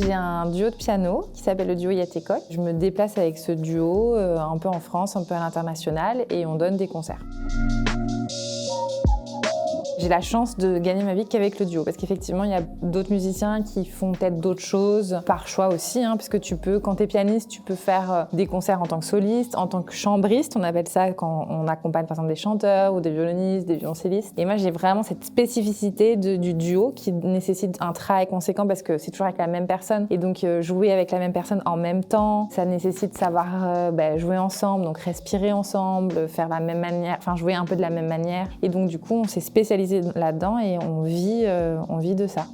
j'ai un duo de piano qui s'appelle le duo Yatekok. Je me déplace avec ce duo un peu en France, un peu à l'international et on donne des concerts. J'ai la chance de gagner ma vie qu'avec le duo parce qu'effectivement, il y a d'autres musiciens qui font peut-être d'autres choses par choix aussi, puisque tu peux, quand tu es pianiste, tu peux faire des concerts en tant que soliste, en tant que chambriste, on appelle ça quand on accompagne par exemple des chanteurs ou des violonistes, des violoncellistes. Et moi, j'ai vraiment cette spécificité du duo qui nécessite un travail conséquent parce que c'est toujours avec la même personne. Et donc, jouer avec la même personne en même temps, ça nécessite de savoir jouer ensemble, donc respirer ensemble, faire la même manière, enfin jouer un peu de la même manière. Et donc, du coup, on s'est spécialisé là-dedans et on vit de ça.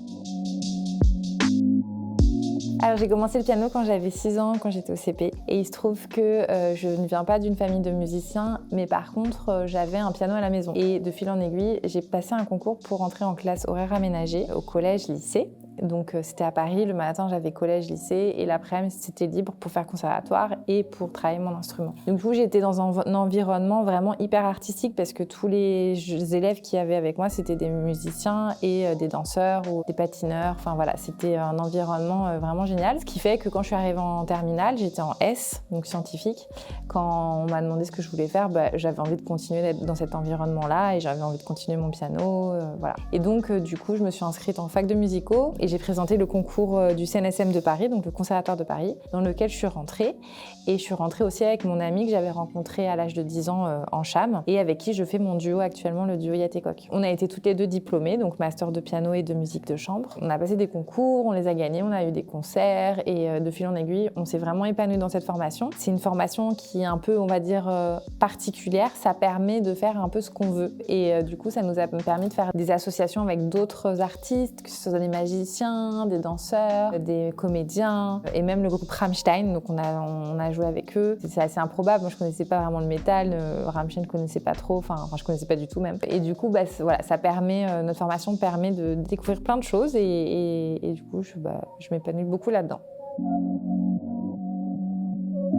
Alors j'ai commencé le piano quand j'avais 6 ans, quand j'étais au CP. Et il se trouve que je ne viens pas d'une famille de musiciens, mais par contre j'avais un piano à la maison. Et de fil en aiguille, j'ai passé un concours pour entrer en classe horaire aménagée au collège-lycée. Donc c'était à Paris, le matin j'avais collège-lycée et l'après-midi c'était libre pour faire conservatoire et pour travailler mon instrument. Donc du coup j'étais dans un environnement vraiment hyper artistique parce que tous les élèves qu'il y avait avec moi c'était des musiciens et des danseurs ou des patineurs, enfin voilà, c'était un environnement vraiment génial. Ce qui fait que quand je suis arrivée en terminale, j'étais en S, donc scientifique. Quand on m'a demandé ce que je voulais faire, j'avais envie de continuer d'être dans cet environnement-là et j'avais envie de continuer mon piano, voilà. Et donc du coup je me suis inscrite en fac de musicaux et j'ai présenté le concours du CNSM de Paris, donc le Conservatoire de Paris, dans lequel je suis rentrée. Et je suis rentrée aussi avec mon ami que j'avais rencontré à l'âge de 10 ans en Cham et avec qui je fais mon duo actuellement, le duo Yatekok. On a été toutes les deux diplômées, donc master de piano et de musique de chambre. On a passé des concours, on les a gagnés, on a eu des concerts et de fil en aiguille, on s'est vraiment épanouis dans cette formation. C'est une formation qui est un peu, on va dire, particulière. Ça permet de faire un peu ce qu'on veut. Et du coup, ça nous a permis de faire des associations avec d'autres artistes, que ce soit des magiciens, des danseurs, des comédiens et même le groupe Rammstein. Donc on a joué avec eux. C'est assez improbable. Moi, je connaissais pas vraiment le métal. Rammstein, je connaissais pas trop. Enfin, je connaissais pas du tout même. Et du coup, voilà, ça permet, notre formation permet de découvrir plein de choses et du coup, je m'épanouis beaucoup là-dedans.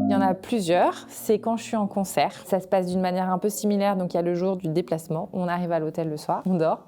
Il y en a plusieurs, c'est quand je suis en concert. Ça se passe d'une manière un peu similaire, donc il y a le jour du déplacement, on arrive à l'hôtel le soir, on dort,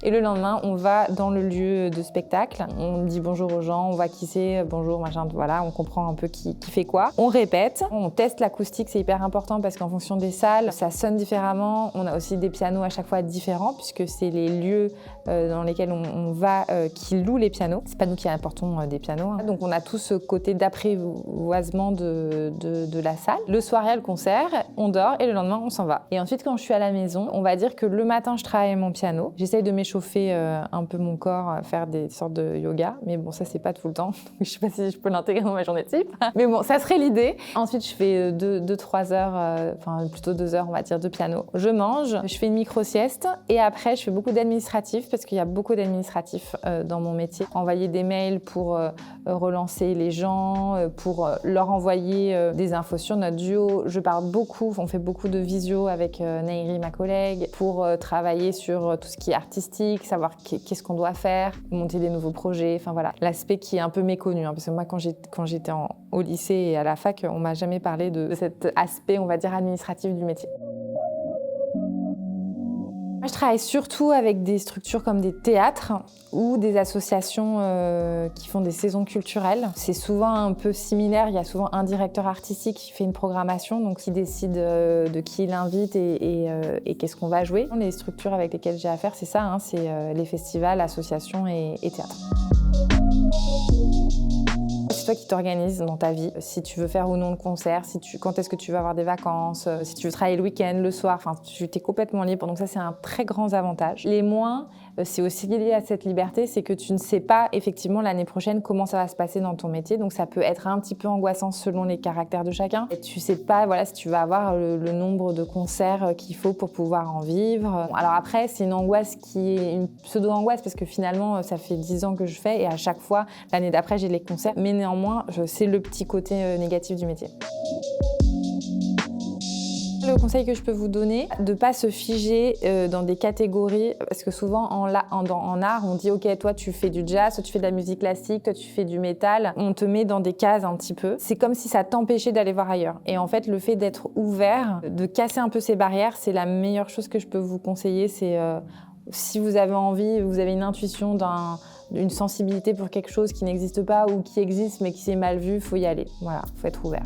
et le lendemain on va dans le lieu de spectacle, on dit bonjour aux gens, on voit qui c'est, bonjour, machin, voilà, on comprend un peu qui fait quoi. On répète, on teste l'acoustique, c'est hyper important parce qu'en fonction des salles, ça sonne différemment. On a aussi des pianos à chaque fois différents puisque c'est les lieux dans lesquels on va qui louent les pianos. C'est pas nous qui apportons des pianos. Donc on a tout ce côté d'apprivoisement de la salle. Le soir, il y a le concert, on dort et le lendemain, on s'en va. Et ensuite, quand je suis à la maison, on va dire que le matin, je travaille mon piano. J'essaye de m'échauffer un peu mon corps, faire des sortes de yoga. Mais bon, ça, c'est pas tout le temps. Je sais pas si je peux l'intégrer dans ma journée type. Mais bon, ça serait l'idée. Ensuite, je fais 2-3 heures, enfin plutôt 2 heures, on va dire, de piano. Je mange, je fais une micro-sieste et après, je fais beaucoup d'administratifs parce qu'il y a beaucoup d'administratifs dans mon métier. Envoyer des mails pour relancer les gens, pour leur envoyer des infos sur notre duo. Je parle beaucoup, on fait beaucoup de visio avec Nairi, ma collègue, pour travailler sur tout ce qui est artistique, savoir qu'est-ce qu'on doit faire, monter des nouveaux projets, enfin voilà. L'aspect qui est un peu méconnu, parce que moi quand j'étais au lycée et à la fac, on m'a jamais parlé de cet aspect, on va dire, administratif du métier. Je travaille surtout avec des structures comme des théâtres ou des associations qui font des saisons culturelles. C'est souvent un peu similaire, il y a souvent un directeur artistique qui fait une programmation, donc qui décide de qui il invite et qu'est-ce qu'on va jouer. Les structures avec lesquelles j'ai affaire, c'est ça, c'est les festivals, associations et théâtres. C'est toi qui t'organises dans ta vie, si tu veux faire ou non de concert, quand est-ce que tu veux avoir des vacances, si tu veux travailler le week-end, le soir, enfin tu es complètement libre, donc ça c'est un très grand avantage. Les moins, c'est aussi lié à cette liberté, c'est que tu ne sais pas effectivement l'année prochaine comment ça va se passer dans ton métier, donc ça peut être un petit peu angoissant selon les caractères de chacun. Et tu sais pas si tu vas avoir le nombre de concerts qu'il faut pour pouvoir en vivre. Bon, alors après, c'est une angoisse qui est une pseudo-angoisse parce que finalement ça fait 10 ans que je fais et à chaque fois, l'année d'après j'ai les concerts, mais néanmoins, c'est le petit côté négatif du métier. Le conseil que je peux vous donner, de ne pas se figer dans des catégories, parce que souvent en art, on dit « Ok, toi tu fais du jazz, toi tu fais de la musique classique, toi tu fais du métal ». On te met dans des cases un petit peu. C'est comme si ça t'empêchait d'aller voir ailleurs. Et en fait, le fait d'être ouvert, de casser un peu ces barrières, c'est la meilleure chose que je peux vous conseiller. C'est si vous avez envie, vous avez une intuition une sensibilité pour quelque chose qui n'existe pas ou qui existe mais qui s'est mal vu, faut y aller. Voilà, faut être ouvert.